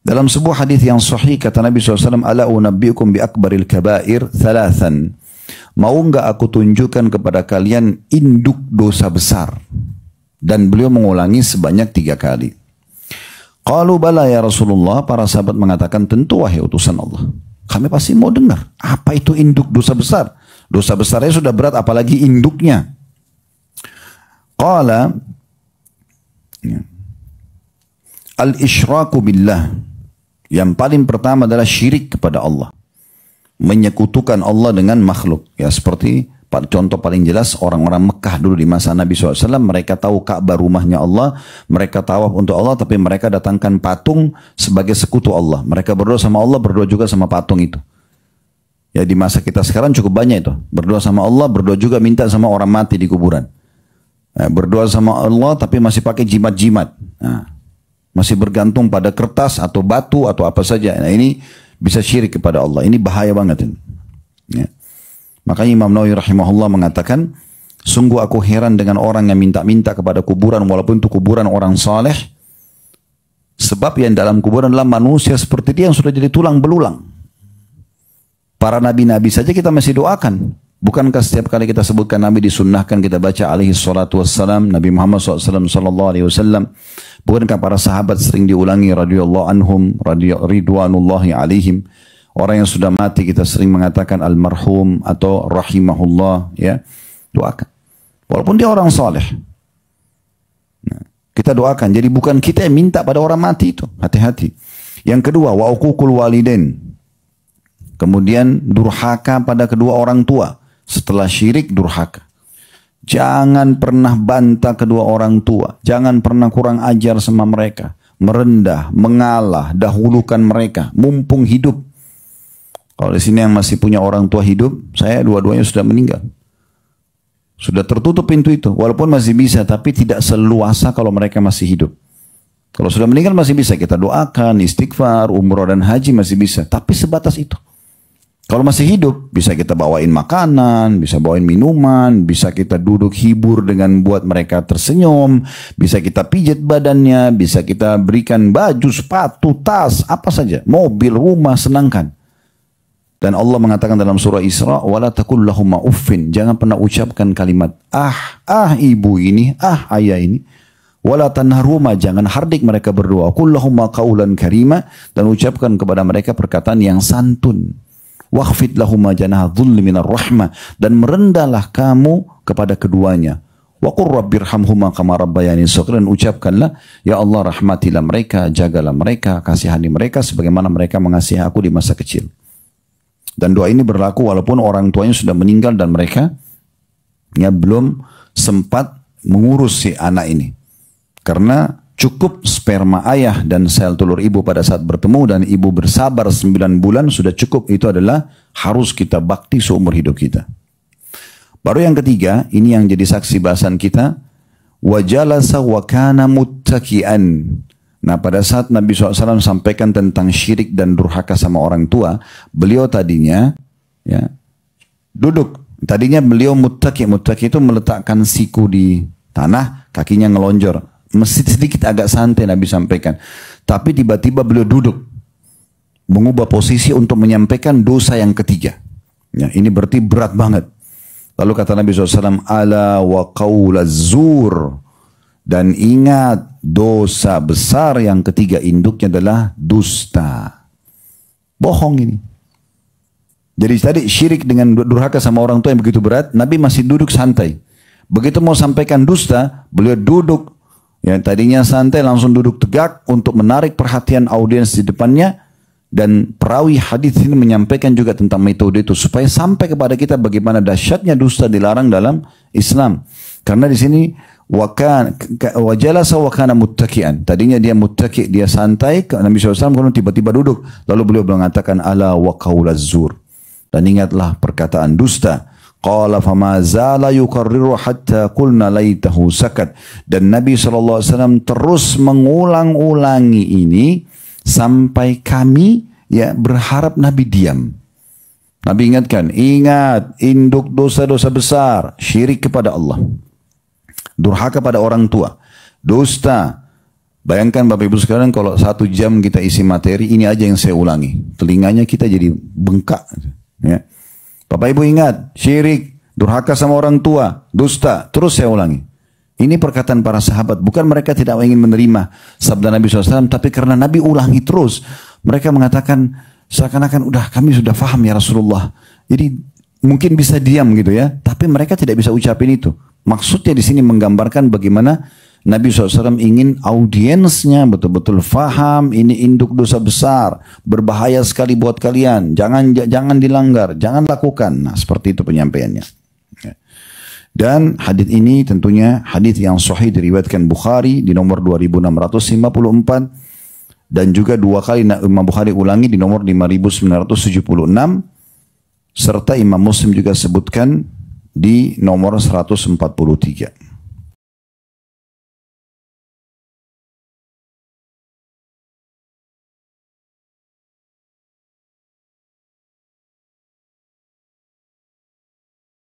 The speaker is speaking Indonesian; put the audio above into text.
Dalam sebuah hadis yang sahih kata Nabi SAW, ala unabbiukum bi akbaril kabair thalathan. Mau enggak aku tunjukkan kepada kalian induk dosa besar? Dan beliau mengulangi sebanyak 3 kali. Qalu bala ya Rasulullah, para sahabat mengatakan tentu wahai utusan Allah. Kami pasti mau dengar. Apa itu induk dosa besar? Dosa besarnya sudah berat apalagi induknya. Qala al-isyraku billah. Yang paling pertama adalah syirik kepada Allah. Menyekutukan Allah dengan makhluk. Ya seperti contoh paling jelas orang-orang Mekah dulu di masa Nabi SAW. Mereka tahu Ka'bah rumahnya Allah. Mereka tawaf untuk Allah. Tapi mereka datangkan patung sebagai sekutu Allah. Mereka berdoa sama Allah, berdoa juga sama patung itu. Ya di masa kita sekarang cukup banyak itu. Berdoa sama Allah, berdoa juga minta sama orang mati di kuburan. Ya, berdoa sama Allah tapi masih pakai jimat-jimat. Nah, masih bergantung pada kertas atau batu atau apa saja. Nah ini bisa syirik kepada Allah. Ini bahaya banget. Ya. Makanya Imam Nawawi rahimahullah mengatakan, sungguh aku heran dengan orang yang minta-minta kepada kuburan walaupun itu kuburan orang saleh. Sebab yang dalam kuburan adalah manusia seperti dia yang sudah jadi tulang belulang. Para nabi-nabi saja kita masih doakan. Bukankah setiap kali kita sebutkan Nabi disunnahkan kita baca alaihi salatu wassalam, Nabi Muhammad SAW sallallahu alaihi wasallam. Bukankah para sahabat sering diulangi radhiyallahu anhum, ridwanullahi alaihim. Orang yang sudah mati kita sering mengatakan almarhum atau rahimahullah, ya. Doakan. Walaupun dia orang saleh. Nah, kita doakan. Jadi bukan kita yang minta pada orang mati itu. Hati-hati. Yang kedua, wa uququl walidain. Kemudian durhaka pada kedua orang tua. Setelah syirik, durhaka. Jangan pernah bantah kedua orang tua. Jangan pernah kurang ajar sama mereka. Merendah, mengalah, dahulukan mereka. Mumpung hidup. Kalau di sini yang masih punya orang tua hidup, saya dua-duanya sudah meninggal. Sudah tertutup pintu itu. Walaupun masih bisa, tapi tidak seluasa kalau mereka masih hidup. Kalau sudah meninggal masih bisa kita doakan, istighfar, umroh dan haji masih bisa. Tapi sebatas itu. Kalau masih hidup, bisa kita bawain makanan, bisa bawain minuman, bisa kita duduk hibur dengan buat mereka tersenyum, bisa kita pijat badannya, bisa kita berikan baju, sepatu, tas, apa saja, mobil, rumah, senangkan. Dan Allah mengatakan dalam surah Isra, wala taqul lahumma uffin, jangan pernah ucapkan kalimat ibu ini, ayah ini. Wala tanharuma, jangan hardik mereka berdua. Qul lahumma qaulan karima, dan ucapkan kepada mereka perkataan yang santun. Wakhfid lahumma janaha dhulli minar rahmah, dan merendahlah kamu kepada keduanya. Wa qur rabbirhamhuma kama rabbayani shaghira, dan ucapkanlah, ya Allah rahmatilah mereka, jagalah mereka, kasihani mereka sebagaimana mereka mengasihi aku di masa kecil. Dan doa ini berlaku walaupun orang tuanya sudah meninggal dan mereka ya belum sempat mengurus si anak ini. Karena cukup sperma ayah dan sel telur ibu pada saat bertemu dan ibu bersabar 9 bulan sudah cukup. Itu adalah harus kita bakti seumur hidup kita. Baru yang ketiga, ini yang jadi saksi bahasan kita. Wajalasa wa kana muttaki'an. Nah pada saat Nabi SAW sampaikan tentang syirik dan durhaka sama orang tua, beliau tadinya ya duduk. Tadinya beliau muttaki. Muttaki itu meletakkan siku di tanah, kakinya ngelonjor. Mesti sedikit agak santai Nabi sampaikan. Tapi tiba-tiba beliau duduk. Mengubah posisi untuk menyampaikan dosa yang ketiga. Ya, ini berarti berat banget. Lalu kata Nabi SAW, ala wa qawla zur. Dan ingat dosa besar yang ketiga induknya adalah dusta. Bohong ini. Jadi tadi syirik dengan durhaka sama orang tua yang begitu berat, Nabi masih duduk santai. Begitu mau sampaikan dusta, beliau duduk. Yang tadinya santai langsung duduk tegak untuk menarik perhatian audiens di depannya. Dan perawi hadis ini menyampaikan juga tentang metode itu supaya sampai kepada kita bagaimana dahsyatnya dusta dilarang dalam Islam. Karena di sini wajalasa wa kana muttaki'an. Tadinya dia muttaki', dia santai. Nabi SAW kemudian tiba-tiba duduk. Lalu beliau mengatakan ala wa qaulaz zur. Dan ingatlah perkataan dusta. Qala fama zala yukarriru hatta qulna laitahu sakat. Dan Nabi SAW terus mengulang-ulangi ini sampai kami ya berharap Nabi diam. Nabi ingatkan, ingat induk dosa-dosa besar, syirik kepada Allah, durhaka pada orang tua, dusta, Bayangkan Bapak Ibu sekalian kalau 1 jam kita isi materi, ini aja yang saya ulangi. Telinganya kita jadi bengkak. Ya. Bapak Ibu ingat, syirik, durhaka sama orang tua, dusta, terus saya ulangi. Ini perkataan para sahabat, bukan mereka tidak ingin menerima sabda Nabi SAW, tapi karena Nabi ulangi terus. Mereka mengatakan, seakan-akan udah kami sudah faham ya Rasulullah. Jadi mungkin bisa diam gitu ya, tapi mereka tidak bisa ucapin itu. Maksudnya di sini menggambarkan bagaimana Nabi SAW ingin audiensnya betul-betul faham, ini induk dosa besar, berbahaya sekali buat kalian, jangan dilanggar, jangan lakukan. Nah seperti itu penyampaiannya. Dan hadis ini tentunya hadis yang sahih diriwayatkan Bukhari di nomor 2654 dan juga 2 kali Imam Bukhari ulangi di nomor 5976 serta Imam Muslim juga sebutkan di nomor 143.